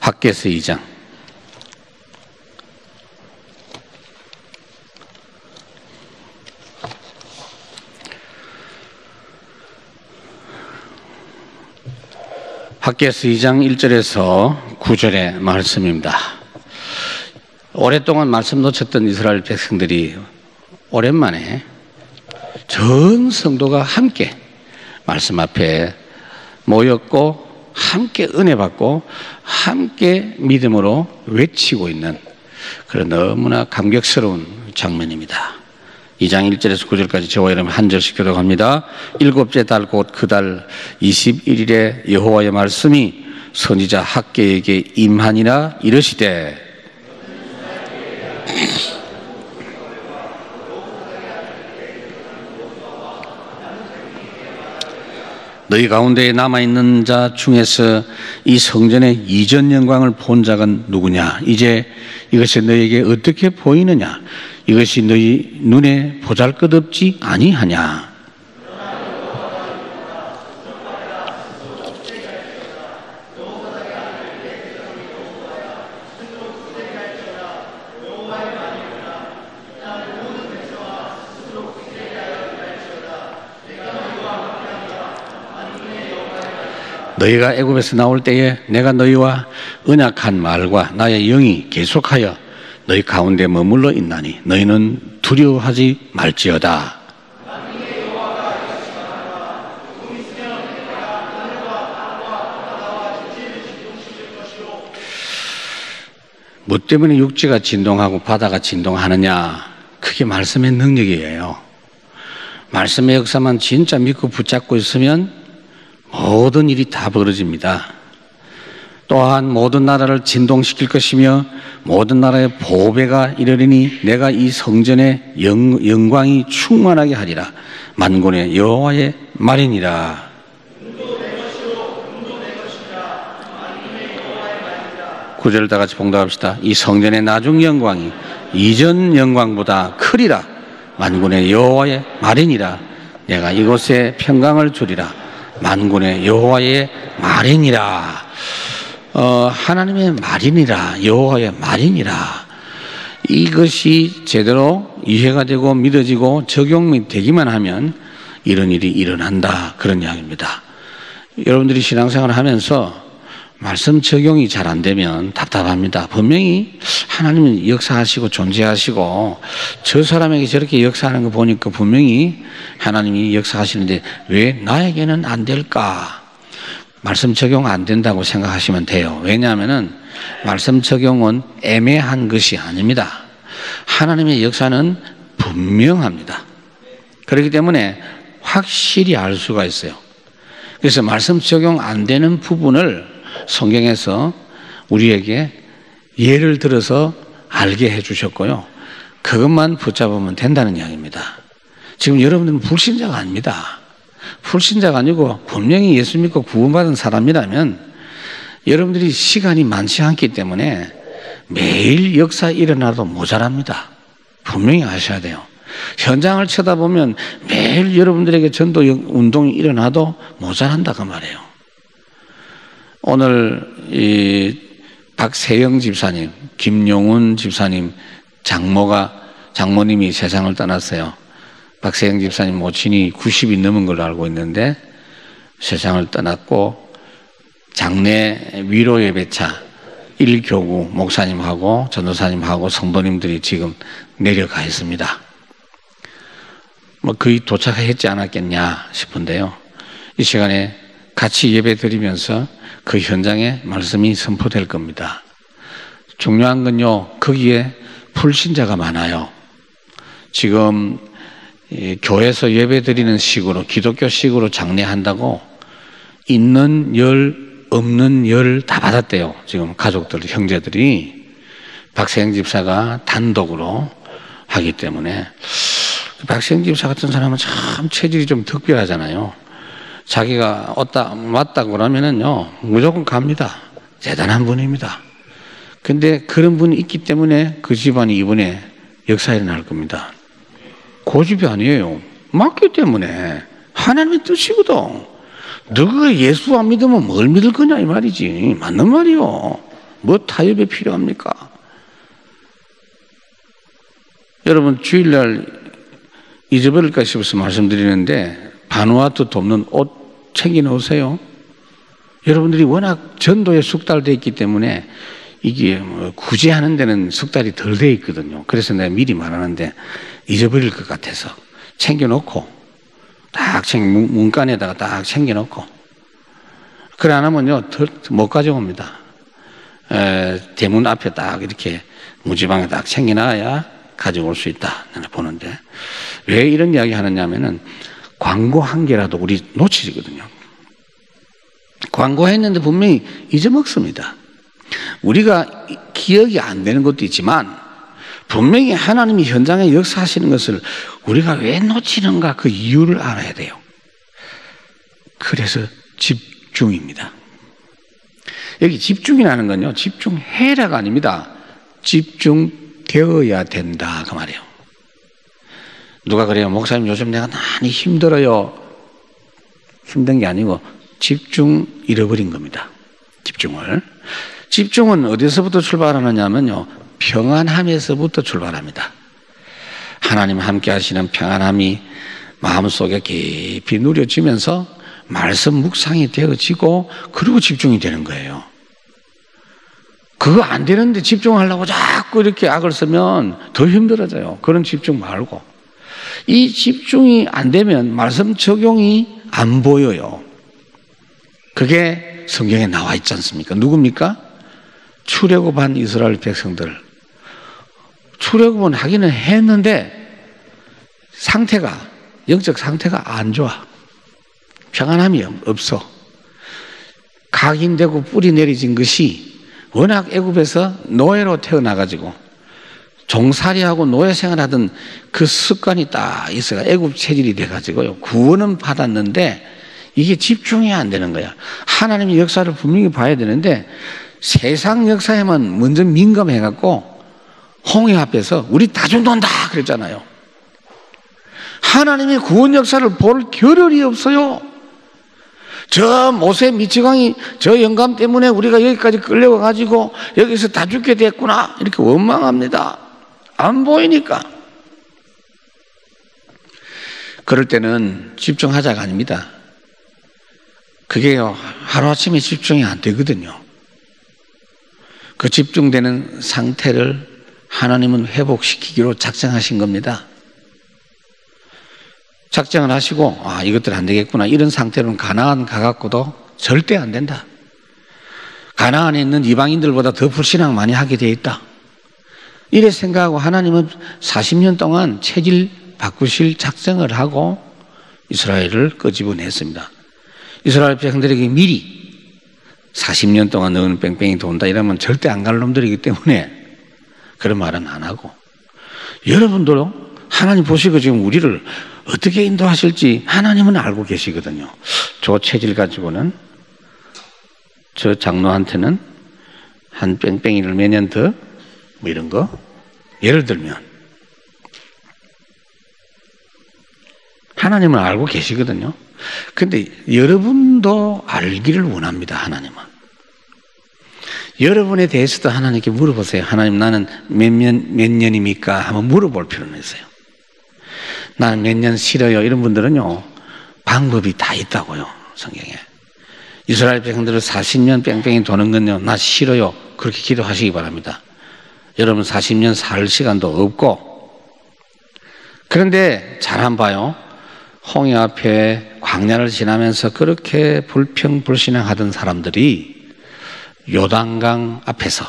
학개서 2장. 학개서 2장 1절에서 9절의 말씀입니다. 오랫동안 말씀 놓쳤던 이스라엘 백성들이 오랜만에 전 성도가 함께 말씀 앞에 모였고 함께 은혜 받고 함께 믿음으로 외치고 있는 그런 너무나 감격스러운 장면입니다. 2장 1절에서 9절까지 저와 여러분 한 절씩 교독합니다. 일곱째 달 곧 그 달 21일에 여호와의 말씀이 선지자 학개에게 임하니라 이르시되 너희 가운데에 남아있는 자 중에서 이 성전의 이전 영광을 본 자가 누구냐? 이제 이것이 너희에게 어떻게 보이느냐? 이것이 너희 눈에 보잘것없지 아니하냐? 너희가 애굽에서 나올 때에 내가 너희와 언약한 말과 나의 영이 계속하여 너희 가운데 머물러 있나니 너희는 두려워하지 말지어다. 뭐 때문에 육지가 진동하고 바다가 진동하느냐? 그게 말씀의 능력이에요. 말씀의 역사만 진짜 믿고 붙잡고 있으면 모든 일이 다 벌어집니다. 또한 모든 나라를 진동시킬 것이며 모든 나라의 보배가 이르리니 내가 이 성전의 영광이 충만하게 하리라. 만군의 여호와의 말이니라. 구절을 다 같이 봉독합시다. 이 성전의 나중 영광이 이전 영광보다 크리라. 만군의 여호와의 말이니라. 내가 이곳에 평강을 주리라. 만군의 여호와의 말이니라. 하나님의 말이니라. 여호와의 말이니라. 이것이 제대로 이해가 되고 믿어지고 적용이 되기만 하면 이런 일이 일어난다. 그런 이야기입니다. 여러분들이 신앙생활을 하면서 말씀 적용이 잘 안 되면 답답합니다. 분명히 하나님은 역사하시고 존재하시고 저 사람에게 저렇게 역사하는 거 보니까 분명히 하나님이 역사하시는데 왜 나에게는 안 될까? 말씀 적용 안 된다고 생각하시면 돼요. 왜냐하면은 말씀 적용은 애매한 것이 아닙니다. 하나님의 역사는 분명합니다. 그렇기 때문에 확실히 알 수가 있어요. 그래서 말씀 적용 안 되는 부분을 성경에서 우리에게 예를 들어서 알게 해주셨고요. 그것만 붙잡으면 된다는 이야기입니다. 지금 여러분들은 불신자가 아닙니다. 불신자가 아니고 분명히 예수 믿고 구원받은 사람이라면 여러분들이 시간이 많지 않기 때문에 매일 역사 일어나도 모자랍니다. 분명히 아셔야 돼요. 현장을 쳐다보면 매일 여러분들에게 전도 운동이 일어나도 모자란다 그 말이에요. 오늘 이 박세영 집사님, 김용훈 집사님 장모님이 세상을 떠났어요. 박세영 집사님 모친이 90이 넘은 걸로 알고 있는데 세상을 떠났고 장례 위로 예배차 1교구 목사님하고 전도사님하고 성도님들이 지금 내려가 있습니다. 뭐 거의 도착했지 않았겠냐 싶은데요. 이 시간에 같이 예배 드리면서 그 현장에 말씀이 선포될 겁니다. 중요한 건요, 거기에 불신자가 많아요. 지금 교회에서 예배 드리는 식으로, 기독교식으로 장례한다고 있는 열, 없는 열 다 받았대요. 지금 가족들, 형제들이. 박세영 집사가 단독으로 하기 때문에. 박세영 집사 같은 사람은 참 체질이 좀 특별하잖아요. 자기가 왔다고 그러면은요, 무조건 갑니다. 대단한 분입니다. 근데 그런 분이 있기 때문에 그 집안이 이번에 역사에 일어날 겁니다. 고집이 아니에요. 맞기 때문에. 하나님의 뜻이거든. 너가 예수 안 믿으면 뭘 믿을 거냐 이 말이지. 맞는 말이요. 뭐 타협이 필요합니까? 여러분 주일날 잊어버릴까 싶어서 말씀드리는데 바누아투 돕는 옷 챙겨 놓으세요. 여러분들이 워낙 전도에 숙달되어 있기 때문에 이게 뭐 굳이 하는 데는 숙달이 덜 되어 있거든요. 그래서 내가 미리 말하는데 잊어버릴 것 같아서 챙겨놓고 딱 문간에다가 딱 챙겨놓고 그래 안 하면요 못 가져옵니다. 대문 앞에 딱 이렇게 무지방에 딱 챙겨놔야 가져올 수 있다 보는데 왜 이런 이야기 하느냐면은 광고 한 개라도 우리 놓치거든요. 광고했는데 분명히 잊어먹습니다. 우리가 기억이 안 되는 것도 있지만 분명히 하나님이 현장에 역사하시는 것을 우리가 왜 놓치는가 그 이유를 알아야 돼요. 그래서 집중입니다. 여기 집중이라는 건요 집중해라가 아닙니다. 집중되어야 된다 그 말이에요. 누가 그래요? 목사님 요즘 내가 많이 힘들어요. 힘든 게 아니고 집중 잃어버린 겁니다. 집중은 어디서부터 출발하느냐면요 평안함에서부터 출발합니다. 하나님 함께 하시는 평안함이 마음속에 깊이 누려지면서 말씀 묵상이 되어지고 그리고 집중이 되는 거예요. 그거 안 되는데 집중하려고 자꾸 이렇게 악을 쓰면 더 힘들어져요. 그런 집중 말고 이 집중이 안 되면 말씀 적용이 안 보여요. 그게 성경에 나와 있지 않습니까? 누굽니까? 출애굽한 이스라엘 백성들. 출애굽은 하기는 했는데 영적 상태가 안 좋아. 평안함이 없어. 각인되고 뿌리 내리진 것이 워낙 애굽에서 노예로 태어나가지고 종살이하고 노예 생활하던 그 습관이 딱 있어요. 애굽 체질이 돼가지고요. 구원은 받았는데 이게 집중이 안 되는 거야. 하나님의 역사를 분명히 봐야 되는데 세상 역사에만 먼저 민감해갖고 홍해 앞에서 우리 다 죽는다 그랬잖아요. 하나님의 구원 역사를 볼 겨를이 없어요. 저 모세 미치광이 저 영감 때문에 우리가 여기까지 끌려가가지고 여기서 다 죽게 됐구나 이렇게 원망합니다. 안 보이니까. 그럴 때는 집중하자가 아닙니다. 그게요 하루아침에 집중이 안 되거든요. 그 집중되는 상태를 하나님은 회복시키기로 작정하신 겁니다. 작정을 하시고 이것들 안 되겠구나 이런 상태로는 가나안 가갖고도 절대 안 된다. 가나안에 있는 이방인들보다 더 불신앙 많이 하게 돼 있다. 이래 생각하고 하나님은 40년 동안 체질 바꾸실 작정을 하고 이스라엘을 끄집어냈습니다. 이스라엘 백성들에게 미리 40년 동안 너는 뺑뺑이 돈다 이러면 절대 안 갈 놈들이기 때문에 그런 말은 안 하고 여러분도 하나님 보시고 지금 우리를 어떻게 인도하실지 하나님은 알고 계시거든요. 저 체질 가지고는 저 장로한테는 한 뺑뺑이를 몇 년 더 뭐 이런 거 예를 들면 하나님은 알고 계시거든요. 근데 여러분도 알기를 원합니다. 하나님은. 여러분에 대해서도 하나님께 물어보세요. 하나님 나는 몇 년입니까? 한번 물어볼 필요는 있어요. 나는 몇 년 싫어요. 이런 분들은요 방법이 다 있다고요. 성경에. 이스라엘 백성들을 40년 뺑뺑이 도는 건요 나 싫어요. 그렇게 기도하시기 바랍니다. 여러분 40년 살 시간도 없고 그런데 잘 한번 봐요. 홍해 앞에 광야를 지나면서 그렇게 불평불신하던 사람들이 요단강 앞에서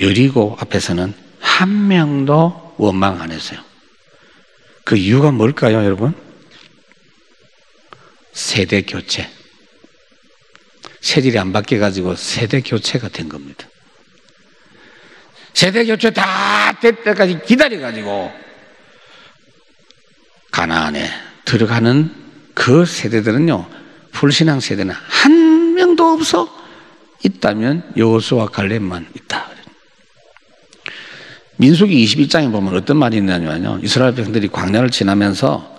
여리고 앞에서는 한 명도 원망 안 했어요. 그 이유가 뭘까요, 여러분? 세대 교체. 체질이 안 바뀌어가지고 세대 교체가 된 겁니다. 세대 교체 다 될 때까지 기다려가지고 가나안에 들어가는 그 세대들은요, 불신앙 세대는 한 명도 없어. 있다면 여호수아 갈렙만 있다. 민수기 21장에 보면 어떤 말이 있냐면요, 이스라엘 백성들이 광야를 지나면서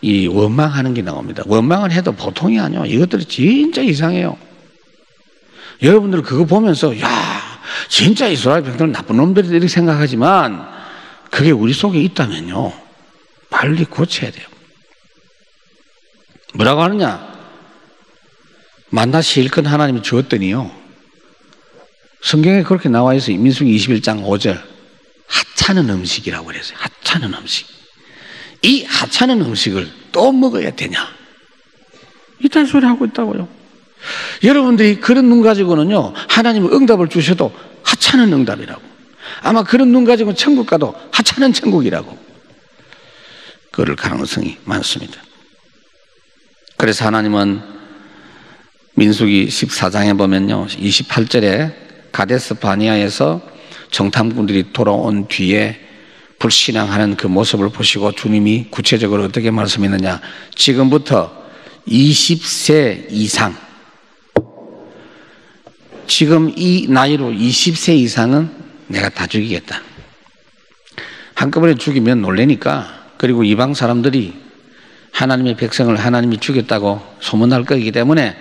이 원망하는 게 나옵니다. 원망을 해도 보통이 아니에요. 이것들이 진짜 이상해요. 여러분들 그거 보면서 야, 진짜 이스라엘 백성들 나쁜 놈들이 이렇게 생각하지만 그게 우리 속에 있다면요, 빨리 고쳐야 돼요. 뭐라고 하느냐? 만나 실컷 하나님이 주었더니요, 성경에 그렇게 나와 있어요. 민수기 21장 5절. 하찮은 음식이라고 그랬어요. 하찮은 음식. 이 하찮은 음식을 또 먹어야 되냐? 이딴 소리 하고 있다고요. 여러분들이 그런 눈 가지고는요, 하나님은 응답을 주셔도 하찮은 응답이라고. 아마 그런 눈 가지고 천국 가도 하찮은 천국이라고. 그럴 가능성이 많습니다. 그래서 하나님은 민수기 14장에 보면요, 28절에 가데스 바니아에서 정탐꾼들이 돌아온 뒤에 불신앙하는 그 모습을 보시고 주님이 구체적으로 어떻게 말씀했느냐? 지금부터 20세 이상, 지금 이 나이로 20세 이상은 내가 다 죽이겠다. 한꺼번에 죽이면 놀래니까, 그리고 이방 사람들이 하나님의 백성을 하나님이 죽였다고 소문날 거기 때문에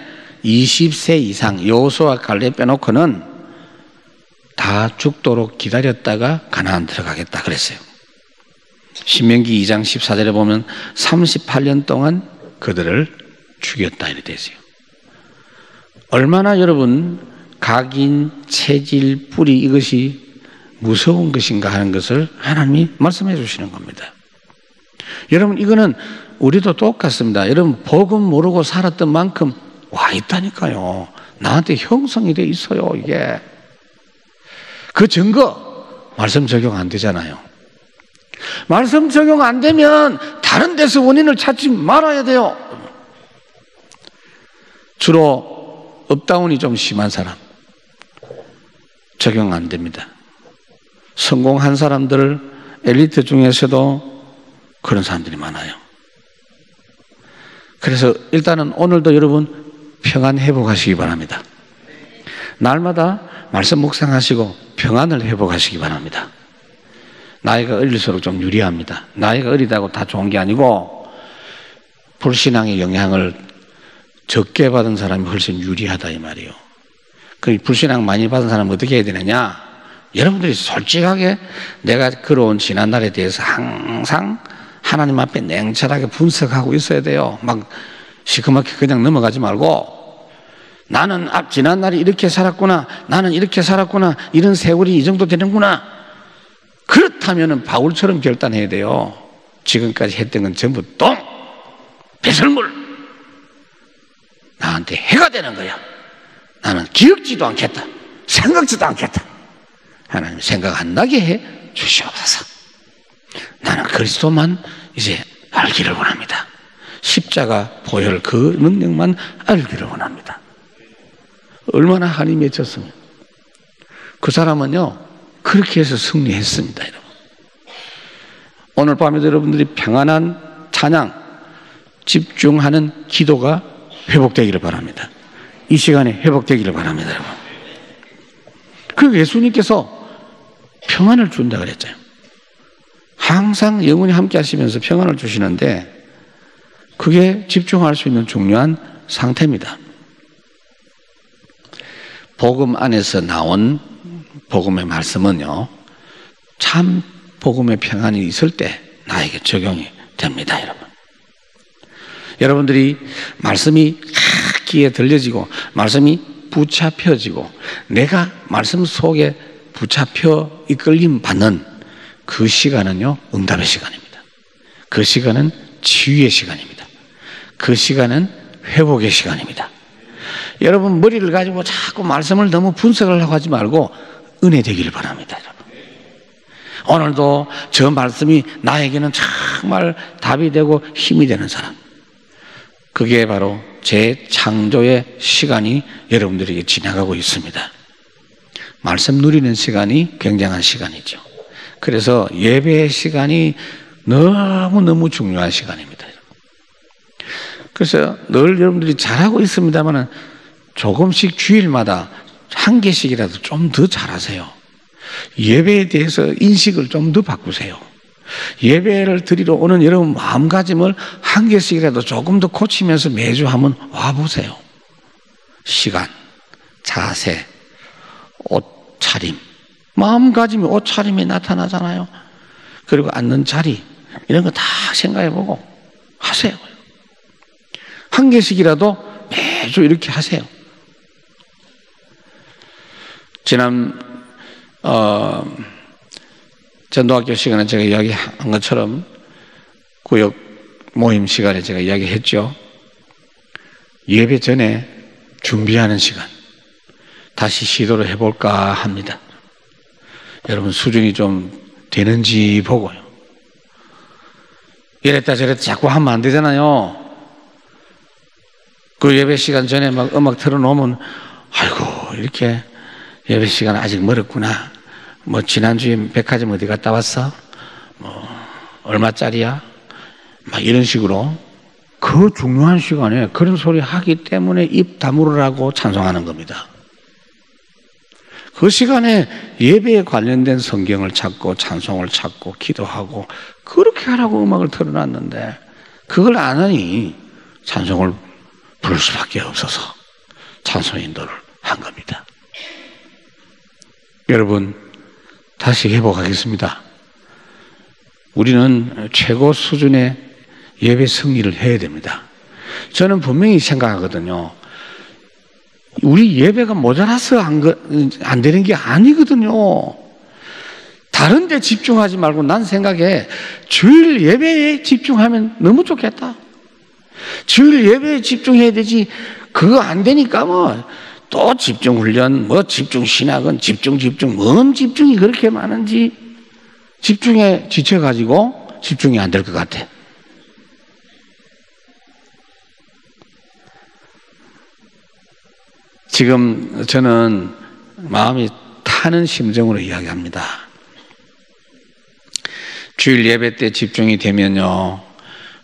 20세 이상 여호수아 갈렙 빼놓고는 다 죽도록 기다렸다가 가나안 들어가겠다 그랬어요. 신명기 2장 14절에 보면 38년 동안 그들을 죽였다 이렇게 되어 있어요. 얼마나 여러분 각인, 체질, 뿌리 이것이 무서운 것인가 하는 것을 하나님이 말씀해 주시는 겁니다. 여러분 이거는 우리도 똑같습니다. 여러분 복음 모르고 살았던 만큼 와 있다니까요. 나한테 형성이 돼 있어요. 이게 그 증거 말씀 적용 안 되잖아요. 말씀 적용 안 되면 다른 데서 원인을 찾지 말아야 돼요. 주로 업다운이 좀 심한 사람 적용 안 됩니다. 성공한 사람들 엘리트 중에서도 그런 사람들이 많아요. 그래서 일단은 오늘도 여러분 평안 회복하시기 바랍니다. 날마다 말씀 묵상하시고 평안을 회복하시기 바랍니다. 나이가 어릴수록 좀 유리합니다. 나이가 어리다고 다 좋은 게 아니고 불신앙의 영향을 적게 받은 사람이 훨씬 유리하다 이 말이에요. 그 불신앙 많이 받은 사람은 어떻게 해야 되느냐? 여러분들이 솔직하게 내가 걸어온 지난날에 대해서 항상 하나님 앞에 냉철하게 분석하고 있어야 돼요. 막 시커멓게 그냥 넘어가지 말고 나는 지난날에 이렇게 살았구나, 나는 이렇게 살았구나, 이런 세월이 이 정도 되는구나. 그렇다면 바울처럼 결단해야 돼요. 지금까지 했던 건 전부 똥, 배설물, 나한테 해가 되는 거야. 나는 기억지도 않겠다, 생각지도 않겠다. 하나님 생각 안 나게 해 주시옵소서. 나는 그리스도만 이제 알기를 원합니다. 십자가 보혈 그 능력만 알기를 원합니다. 얼마나 한이 맺혔으면. 그 사람은요 그렇게 해서 승리했습니다. 여러분. 오늘 밤에도 여러분들이 평안한 찬양 집중하는 기도가 회복되기를 바랍니다. 이 시간에 회복되기를 바랍니다. 여러분. 그 예수님께서 평안을 준다 그랬잖아요. 항상 영원히 함께 하시면서 평안을 주시는데 그게 집중할 수 있는 중요한 상태입니다. 복음 안에서 나온 복음의 말씀은요, 참 복음의 평안이 있을 때 나에게 적용이 됩니다. 여러분. 여러분들이 말씀이 귀에 들려지고 말씀이 붙잡혀지고 내가 말씀 속에 붙잡혀 이끌림 받는 그 시간은요 응답의 시간입니다. 그 시간은 치유의 시간입니다. 그 시간은 회복의 시간입니다. 여러분 머리를 가지고 자꾸 말씀을 너무 분석을 하고 하지 말고 은혜 되기를 바랍니다. 여러분. 오늘도 저 말씀이 나에게는 정말 답이 되고 힘이 되는 사람, 그게 바로 재창조의 시간이 여러분들에게 지나가고 있습니다. 말씀 누리는 시간이 굉장한 시간이죠. 그래서 예배의 시간이 너무너무 중요한 시간입니다. 그래서 늘 여러분들이 잘하고 있습니다만 조금씩 주일마다 한 개씩이라도 좀 더 잘하세요. 예배에 대해서 인식을 좀 더 바꾸세요. 예배를 드리러 오는 여러분 마음가짐을 한 개씩이라도 조금 더 고치면서 매주 한번 와보세요. 시간, 자세, 옷, 옷차림, 마음가짐이 옷차림에 나타나잖아요. 그리고 앉는 자리, 이런 거 다 생각해보고 하세요. 한 개씩이라도 매주 이렇게 하세요. 지난 전도학교 시간에 제가 이야기한 것처럼 구역 모임 시간에 제가 이야기했죠. 예배 전에 준비하는 시간 다시 시도를 해볼까 합니다. 여러분 수준이 좀 되는지 보고요. 이랬다 저랬다 자꾸 하면 안 되잖아요. 그 예배 시간 전에 막 음악 틀어놓으면 아이고 이렇게 예배 시간 아직 멀었구나. 뭐 지난주에 백화점 어디 갔다 왔어? 뭐 얼마짜리야? 막 이런 식으로 그 중요한 시간에 그런 소리 하기 때문에 입 다물으라고 찬송하는 겁니다. 그 시간에 예배에 관련된 성경을 찾고 찬송을 찾고 기도하고 그렇게 하라고 음악을 틀어놨는데 그걸 안 하니 찬송을 부를 수밖에 없어서 찬송 인도를 한 겁니다. 여러분 다시 회복하겠습니다. 우리는 최고 수준의 예배 승리를 해야 됩니다. 저는 분명히 생각하거든요. 우리 예배가 모자라서 안 되는 게 아니거든요. 다른 데 집중하지 말고 난 생각에 주일 예배에 집중하면 너무 좋겠다. 주일 예배에 집중해야 되지. 그거 안 되니까 뭐 또 집중훈련, 뭐 집중신학은 집중, 뭔 집중이 그렇게 많은지 집중에 지쳐가지고 집중이 안 될 것 같아. 지금 저는 마음이 타는 심정으로 이야기합니다. 주일 예배 때 집중이 되면요,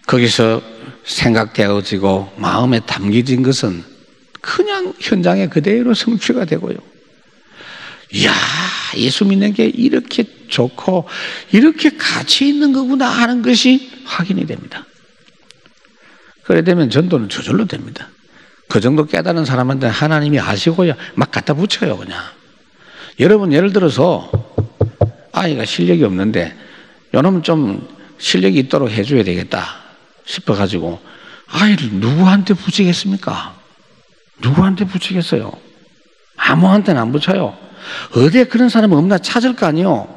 거기서 생각되어지고 마음에 담겨진 것은 그냥 현장에 그대로 성취가 되고요. 이야, 예수 믿는 게 이렇게 좋고 이렇게 가치 있는 거구나 하는 것이 확인이 됩니다. 그래 되면 전도는 저절로 됩니다. 그 정도 깨달은 사람한테 하나님이 아시고요 막 갖다 붙여요. 그냥 여러분 예를 들어서 아이가 실력이 없는데 요놈은 좀 실력이 있도록 해줘야 되겠다 싶어가지고 아이를 누구한테 붙이겠습니까? 누구한테 붙이겠어요? 아무한테는 안 붙여요. 어디에 그런 사람이 없나 찾을 거 아니에요.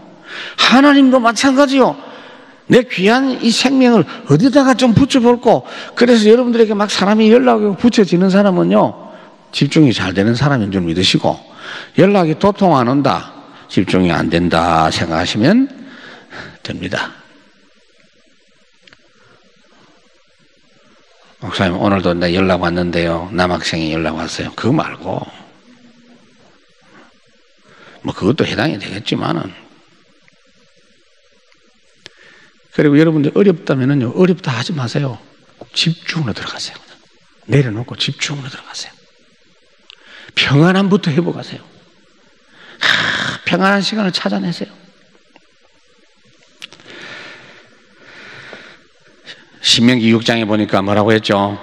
하나님도 마찬가지요. 내 귀한 이 생명을 어디다가 좀 붙여볼고, 그래서 여러분들에게 막 사람이 연락이 붙여지는 사람은요, 집중이 잘 되는 사람인 줄 믿으시고, 연락이 도통 안 온다, 집중이 안 된다 생각하시면 됩니다. 목사님 오늘도 내 연락 왔는데요, 남학생이 연락 왔어요. 그거 말고 뭐 그것도 해당이 되겠지만은, 그리고 여러분들 어렵다면은요, 어렵다 하지 마세요. 집중으로 들어가세요. 내려놓고 집중으로 들어가세요. 평안함부터 회복하세요. 평안한 시간을 찾아내세요. 신명기 6장에 보니까 뭐라고 했죠?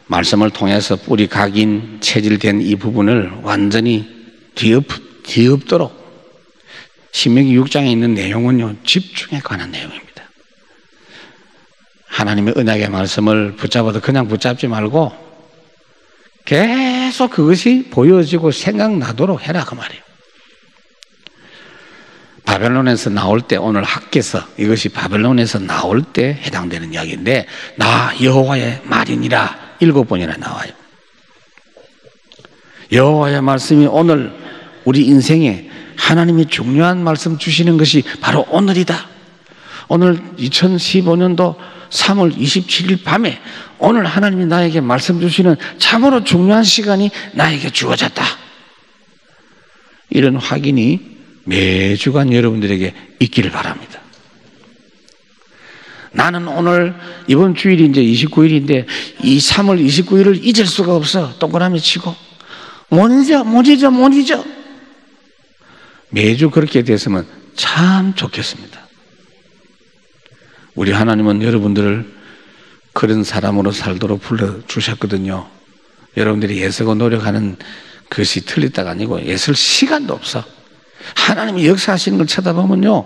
말씀을 통해서 뿌리 각인 체질된 이 부분을 완전히 뒤엎도록. 신명기 6장에 있는 내용은요, 집중에 관한 내용입니다. 하나님의 언약의 말씀을 붙잡아도 그냥 붙잡지 말고 계속 그것이 보여지고 생각나도록 해라 그 말이에요. 바벨론에서 나올 때, 오늘 학계서 이것이 바벨론에서 나올 때 해당되는 이야기인데, 나 여호와의 말이니라 7번이나 나와요. 여호와의 말씀이 오늘 우리 인생에 하나님이 중요한 말씀 주시는 것이 바로 오늘이다. 오늘 2015년도 3월 27일 밤에 오늘 하나님이 나에게 말씀 주시는 참으로 중요한 시간이 나에게 주어졌다. 이런 확인이 매주간 여러분들에게 있기를 바랍니다. 나는 오늘 이번 주일이 이제 29일인데 이 3월 29일을 잊을 수가 없어. 동그라미 치고 못 잊어. 매주 그렇게 됐으면 참 좋겠습니다. 우리 하나님은 여러분들을 그런 사람으로 살도록 불러주셨거든요. 여러분들이 애쓰고 노력하는 것이 틀렸다가 아니고 애쓸 시간도 없어. 하나님이 역사하시는 걸 쳐다보면요,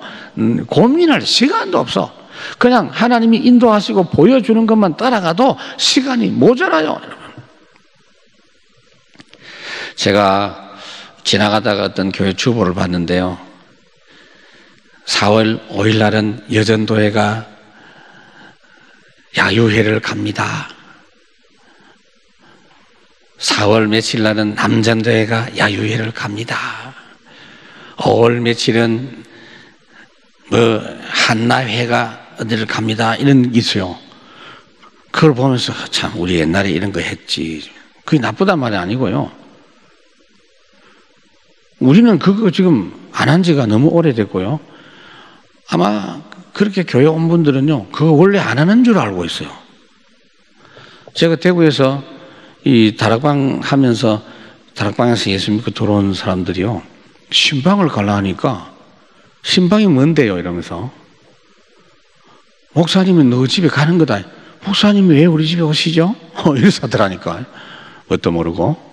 고민할 시간도 없어. 그냥 하나님이 인도하시고 보여주는 것만 따라가도 시간이 모자라요, 여러분. 제가 지나가다가 어떤 교회 주보를 봤는데요, 4월 5일 날은 여전도회가 야유회를 갑니다. 4월 며칠 날은 남전도회가 야유회를 갑니다. 5월 며칠은 한나회가 어디를 갑니다. 이런 게 있어요. 그걸 보면서 참 우리 옛날에 이런 거 했지. 그게 나쁘단 말이 아니고요. 우리는 그거 지금 안 한 지가 너무 오래됐고요. 아마 그렇게 교회 온 분들은요, 그거 원래 안 하는 줄 알고 있어요. 제가 대구에서 이 다락방 하면서 다락방에서 예수 믿고 들어온 사람들이요, 신방을 가려 하니까 신방이 뭔데요? 이러면서 목사님은 너 집에 가는 거다. 목사님이 왜 우리 집에 오시죠? 이래서 하더라니까. 뭣도 모르고.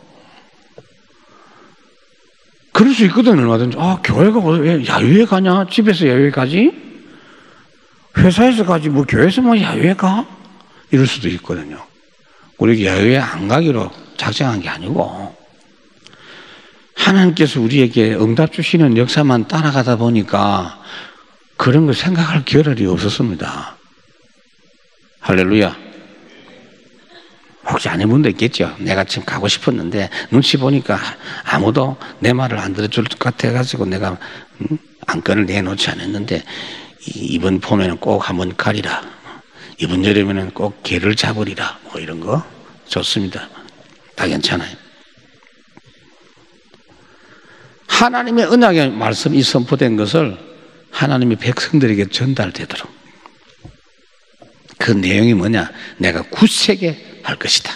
그럴 수 있거든, 얼마든지. 아, 교회가 왜 야유회 가냐? 집에서 야유회 가지? 회사에서 가지, 뭐 교회에서 야유회 가? 이럴 수도 있거든요. 우리 야유회 안 가기로 작정한 게 아니고, 하나님께서 우리에게 응답 주시는 역사만 따라가다 보니까 그런 걸 생각할 겨를이 없었습니다. 할렐루야. 혹시 아내분도 있겠죠. 내가 지금 가고 싶었는데 눈치 보니까 아무도 내 말을 안 들어줄 것 같아가지고 내가 안건을 내놓지 않았는데 이번 봄에는 꼭 한번 가리라. 이번 여름에는 꼭 개를 잡으리라. 뭐 이런 거 좋습니다. 다 괜찮아요. 하나님의 언약의 말씀이 선포된 것을 하나님의 백성들에게 전달되도록, 그 내용이 뭐냐? 내가 굳세게 할 것이다.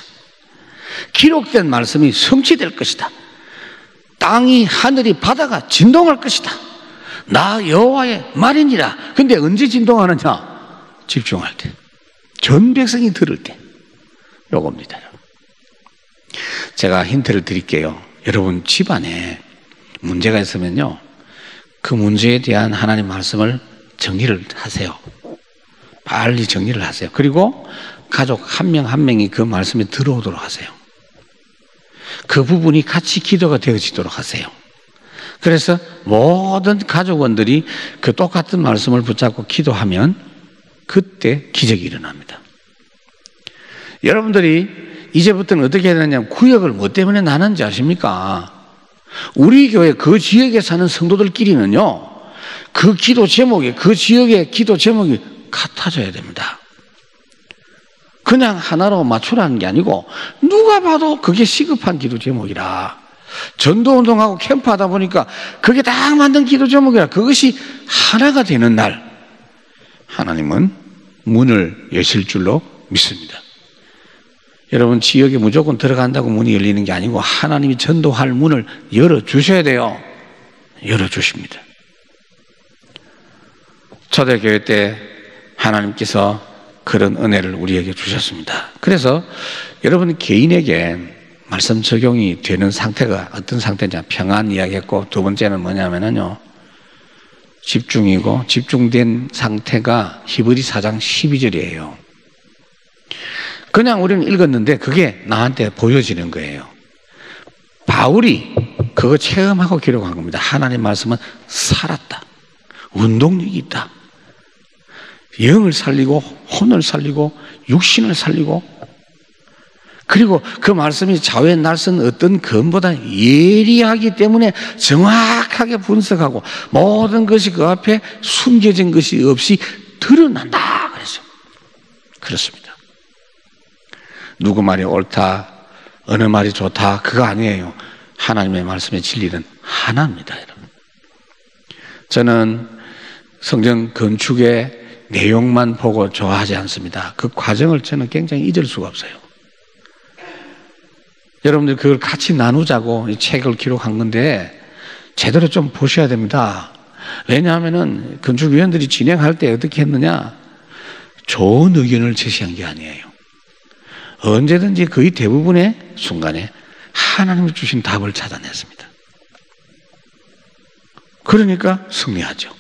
기록된 말씀이 성취될 것이다. 땅이, 하늘이, 바다가 진동할 것이다. 나 여호와의 말이니라. 근데 언제 진동하느냐? 집중할 때, 전 백성이 들을 때. 요겁니다. 제가 힌트를 드릴게요. 여러분 집안에 문제가 있으면요, 그 문제에 대한 하나님 말씀을 정리를 하세요. 빨리 정리를 하세요. 그리고 가족 한 명 한 명이 그 말씀에 들어오도록 하세요. 그 부분이 같이 기도가 되어지도록 하세요. 그래서 모든 가족원들이 그 똑같은 말씀을 붙잡고 기도하면 그때 기적이 일어납니다. 여러분들이 이제부터는 어떻게 해야 되냐면, 구역을 뭐 때문에 나는지 아십니까? 우리 교회 그 지역에 사는 성도들끼리는요, 그 기도 제목이, 그 지역의 기도 제목이 같아져야 됩니다. 그냥 하나로 맞추라는 게 아니고 누가 봐도 그게 시급한 기도 제목이라, 전도운동하고 캠프하다 보니까 그게 딱 맞는 기도 제목이라, 그것이 하나가 되는 날 하나님은 문을 여실 줄로 믿습니다. 여러분 지역에 무조건 들어간다고 문이 열리는 게 아니고 하나님이 전도할 문을 열어주셔야 돼요. 열어주십니다. 초대교회 때 하나님께서 그런 은혜를 우리에게 주셨습니다. 그래서 여러분 개인에게 말씀 적용이 되는 상태가 어떤 상태냐, 평안 이야기했고, 두 번째는 뭐냐면요, 집중이고, 집중된 상태가 히브리 4장 12절이에요. 그냥 우리는 읽었는데 그게 나한테 보여지는 거예요. 바울이 그거 체험하고 기록한 겁니다. 하나님 말씀은 살았다. 운동력이 있다. 영을 살리고 혼을 살리고 육신을 살리고, 그리고 그 말씀이 좌우에 날선 어떤 검보다 예리하기 때문에 정확하게 분석하고 모든 것이 그 앞에 숨겨진 것이 없이 드러난다 그랬어요. 그렇습니다. 누구 말이 옳다, 어느 말이 좋다, 그거 아니에요. 하나님의 말씀의 진리는 하나입니다, 여러분. 저는 성경 건축의 내용만 보고 좋아하지 않습니다. 그 과정을 저는 굉장히 잊을 수가 없어요. 여러분들 그걸 같이 나누자고 이 책을 기록한 건데 제대로 좀 보셔야 됩니다. 왜냐하면은 건축위원들이 진행할 때 어떻게 했느냐, 좋은 의견을 제시한 게 아니에요. 언제든지 거의 대부분의 순간에 하나님이 주신 답을 찾아냈습니다. 그러니까 승리하죠.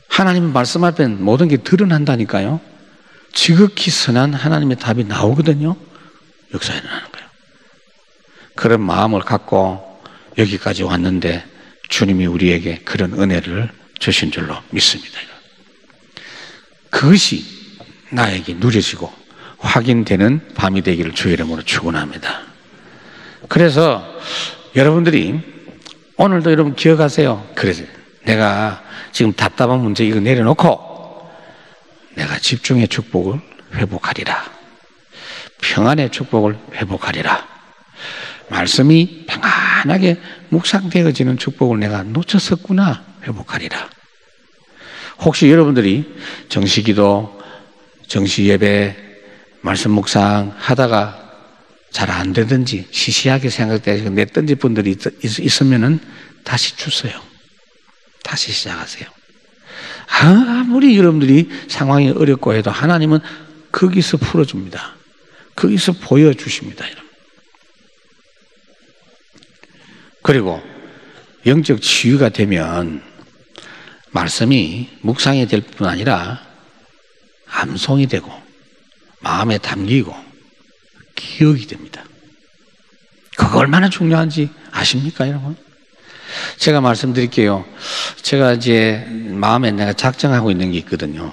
하나님의 말씀 앞엔 모든 게 드러난다니까요. 지극히 선한 하나님의 답이 나오거든요. 역사에 일어나는 거예요. 그런 마음을 갖고 여기까지 왔는데 주님이 우리에게 그런 은혜를 주신 줄로 믿습니다. 그것이 나에게 누려지고 확인되는 밤이 되기를 주의 이름으로 축원합니다. 그래서 여러분들이 오늘도 여러분 기억하세요. 그래서 내가 지금 답답한 문제 이거 내려놓고 내가 집중의 축복을 회복하리라. 평안의 축복을 회복하리라. 말씀이 평안하게 묵상되어지는 축복을 내가 놓쳤었구나. 회복하리라. 혹시 여러분들이 정시기도, 정시예배, 말씀 묵상 하다가 잘 안 되든지 시시하게 생각되고 냈던지 분들이 있으면은 다시 주세요. 다시 시작하세요. 아무리 여러분들이 상황이 어렵고 해도 하나님은 거기서 풀어줍니다. 거기서 보여주십니다. 그리고 영적 치유가 되면 말씀이 묵상이 될 뿐 아니라 암송이 되고 마음에 담기고 기억이 됩니다. 그거 얼마나 중요한지 아십니까, 여러분? 제가 말씀드릴게요. 제가 이제 마음에 내가 작정하고 있는 게 있거든요.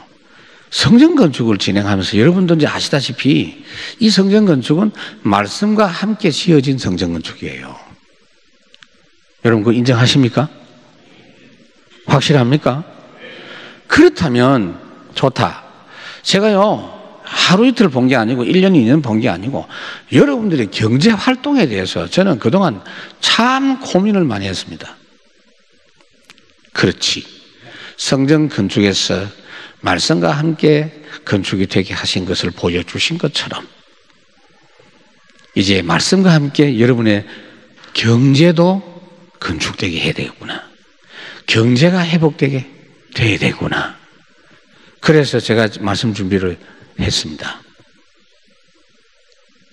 성전 건축을 진행하면서 여러분도 이제 아시다시피 이 성전 건축은 말씀과 함께 지어진 성전 건축이에요. 여러분 그거 인정하십니까? 확실합니까? 그렇다면 좋다. 제가요 하루 이틀 본 게 아니고 1년, 2년 본 게 아니고 여러분들의 경제 활동에 대해서 저는 그동안 참 고민을 많이 했습니다. 그렇지. 성전 건축에서 말씀과 함께 건축이 되게 하신 것을 보여주신 것처럼 이제 말씀과 함께 여러분의 경제도 건축되게 해야 되겠구나. 경제가 회복되게 돼야 되구나. 그래서 제가 말씀 준비를 했습니다.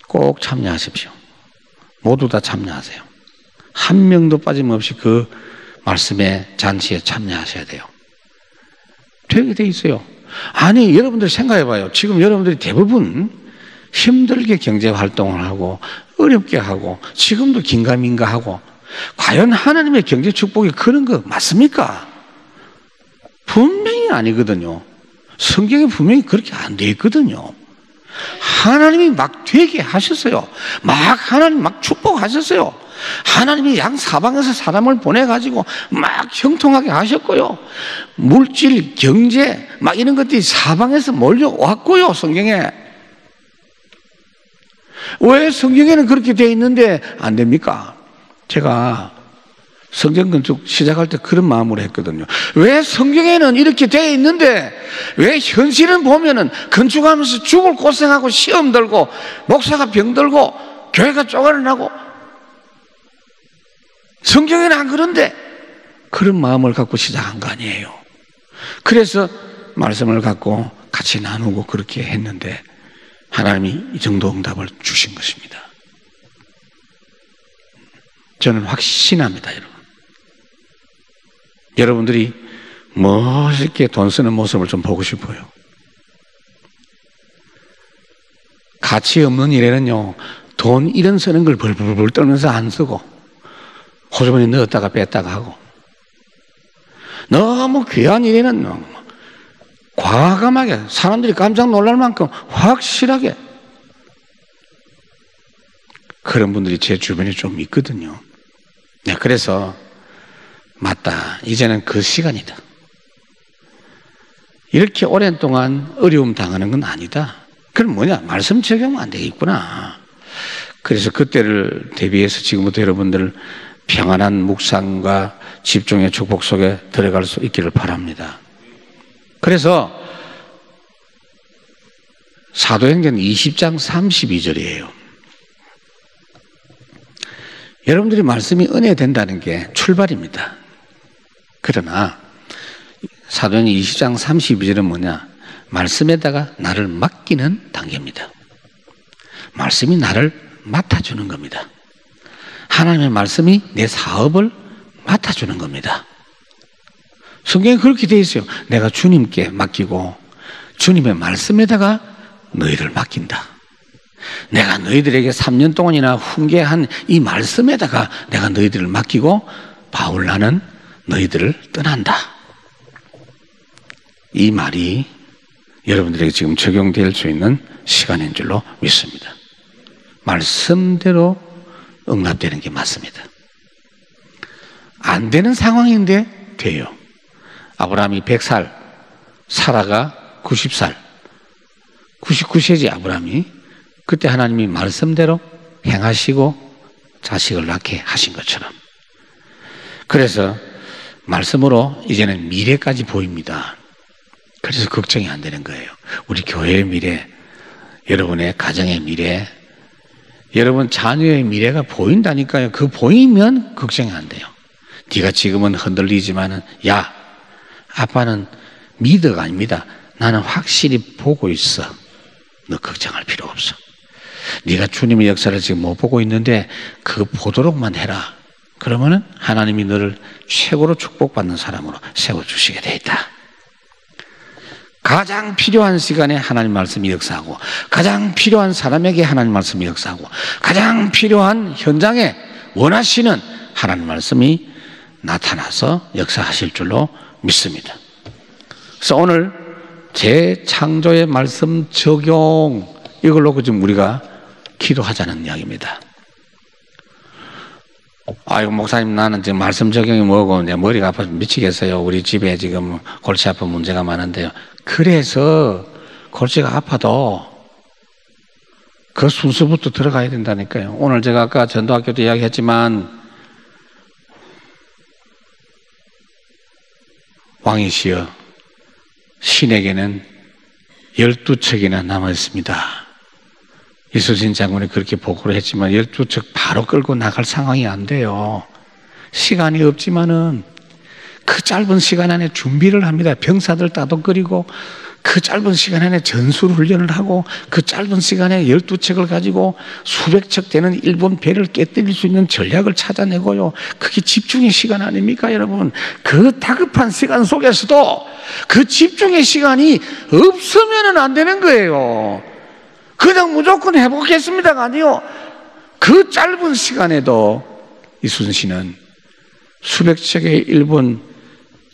꼭 참여하십시오. 모두 다 참여하세요. 한 명도 빠짐없이 그 말씀의 잔치에 참여하셔야 돼요. 되게 돼 있어요. 아니 여러분들 생각해봐요. 지금 여러분들이 대부분 힘들게 경제활동을 하고 어렵게 하고 지금도 긴가민가 하고 과연 하나님의 경제 축복이 그런 거 맞습니까? 분명히 아니거든요. 성경에 분명히 그렇게 안 돼 있거든요. 하나님이 막 되게 하셨어요. 막 하나님 막 축복하셨어요. 하나님이 양 사방에서 사람을 보내가지고 막 형통하게 하셨고요. 물질, 경제 막 이런 것들이 사방에서 몰려왔고요. 성경에. 왜 성경에는 그렇게 돼 있는데 안 됩니까? 제가 성전 건축 시작할 때 그런 마음으로 했거든요. 왜 성경에는 이렇게 되어 있는데 왜 현실은 보면은 건축하면서 죽을 고생하고 시험 들고 목사가 병들고 교회가 쪼가려나고 성경에는 안 그런데 그런 마음을 갖고 시작한 거 아니에요. 그래서 말씀을 갖고 같이 나누고 그렇게 했는데 하나님이 이 정도 응답을 주신 것입니다. 저는 확신합니다, 여러분. 여러분들이 멋있게 돈 쓰는 모습을 좀 보고 싶어요. 가치 없는 일에는요, 돈 이런 쓰는 걸 벌벌벌 떨면서 안 쓰고 호주머니에 넣었다가 뺐다가 하고 너무 귀한 일에는 과감하게 사람들이 깜짝 놀랄 만큼 확실하게 그런 분들이 제 주변에 좀 있거든요. 네, 그래서 맞다. 이제는 그 시간이다. 이렇게 오랜 동안 어려움 당하는 건 아니다. 그럼 뭐냐? 말씀 적용은 안 되겠구나. 그래서 그때를 대비해서 지금부터 여러분들 평안한 묵상과 집중의 축복 속에 들어갈 수 있기를 바랍니다. 그래서 사도행전 20장 32절이에요. 여러분들이 말씀이 은혜 된다는 게 출발입니다. 그러나 사도행전 20장 32절은 뭐냐? 말씀에다가 나를 맡기는 단계입니다. 말씀이 나를 맡아주는 겁니다. 하나님의 말씀이 내 사업을 맡아주는 겁니다. 성경에 그렇게 되어 있어요. 내가 주님께 맡기고 주님의 말씀에다가 너희를 맡긴다. 내가 너희들에게 3년 동안이나 훈계한 이 말씀에다가 내가 너희들을 맡기고 바울 나는 너희들을 떠난다. 이 말이 여러분들에게 지금 적용될 수 있는 시간인 줄로 믿습니다. 말씀대로 응답되는 게 맞습니다. 안 되는 상황인데 돼요. 아브라함이 100살, 사라가 90살, 99세지 아브라함이. 그때 하나님이 말씀대로 행하시고 자식을 낳게 하신 것처럼. 그래서 말씀으로 이제는 미래까지 보입니다. 그래서 걱정이 안 되는 거예요. 우리 교회의 미래, 여러분의 가정의 미래, 여러분 자녀의 미래가 보인다니까요. 그 보이면 걱정이 안 돼요. 네가 지금은 흔들리지만은 야, 아빠는 믿어가 아닙니다. 나는 확실히 보고 있어. 너 걱정할 필요 없어. 네가 주님의 역사를 지금 못 보고 있는데 그 보도록만 해라. 그러면은 하나님이 너를 최고로 축복받는 사람으로 세워주시게 돼 있다. 가장 필요한 시간에 하나님 말씀이 역사하고, 가장 필요한 사람에게 하나님 말씀이 역사하고, 가장 필요한 현장에 원하시는 하나님 말씀이 나타나서 역사하실 줄로 믿습니다. 그래서 오늘 재창조의 말씀 적용, 이걸 놓고 지금 우리가 기도하자는 이야기입니다. 아이고 목사님, 나는 지금 말씀 적용이 뭐고 내 머리가 아파서 미치겠어요. 우리 집에 지금 골치 아픈 문제가 많은데요. 그래서 골치가 아파도 그 순서부터 들어가야 된다니까요. 오늘 제가 아까 전도학교도 이야기했지만 왕이시여, 신에게는 12척이나 남아있습니다. 이수진 장군이 그렇게 보고를 했지만 12척 바로 끌고 나갈 상황이 안 돼요. 시간이 없지만은 그 짧은 시간 안에 준비를 합니다. 병사들 따독거리고 그 짧은 시간 안에 전술 훈련을 하고 그 짧은 시간에 12척을 가지고 수백 척 되는 일본 배를 깨뜨릴 수 있는 전략을 찾아내고요. 그게 집중의 시간 아닙니까, 여러분? 그 다급한 시간 속에서도 그 집중의 시간이 없으면 안 되는 거예요. 그냥 무조건 해보겠습니다가 아니요. 그 짧은 시간에도 이순 씨는 수백 척의 일본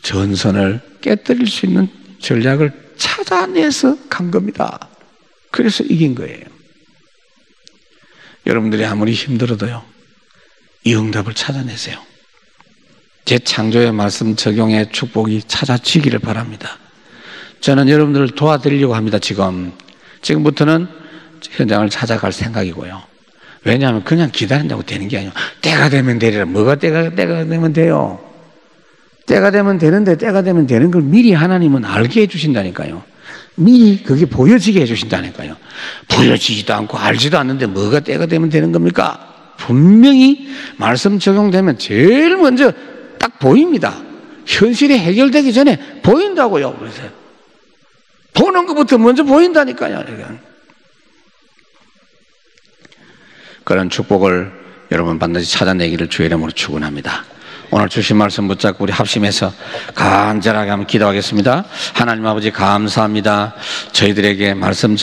전선을 깨뜨릴 수 있는 전략을 찾아내서 간 겁니다. 그래서 이긴 거예요. 여러분들이 아무리 힘들어도요, 이 응답을 찾아내세요. 제 창조의 말씀 적용의 축복이 찾아지기를 바랍니다. 저는 여러분들을 도와드리려고 합니다. 지금부터는 현장을 찾아갈 생각이고요. 왜냐하면 그냥 기다린다고 되는 게 아니에요. 때가 되면 되리라. 뭐가 때가 되면 돼요? 때가 되면 되는데, 때가 되면 되는 걸 미리 하나님은 알게 해주신다니까요. 미리 그게 보여지게 해주신다니까요. 보여지지도 않고 알지도 않는데 뭐가 때가 되면 되는 겁니까? 분명히 말씀 적용되면 제일 먼저 딱 보입니다. 현실이 해결되기 전에 보인다고요. 그래서 보는 것부터 먼저 보인다니까요. 그런 축복을 여러분 반드시 찾아내기를 주의 이름으로 축원합니다. 오늘 주신 말씀 붙잡고 우리 합심해서 간절하게 한번 기도하겠습니다. 하나님 아버지 감사합니다. 저희들에게 말씀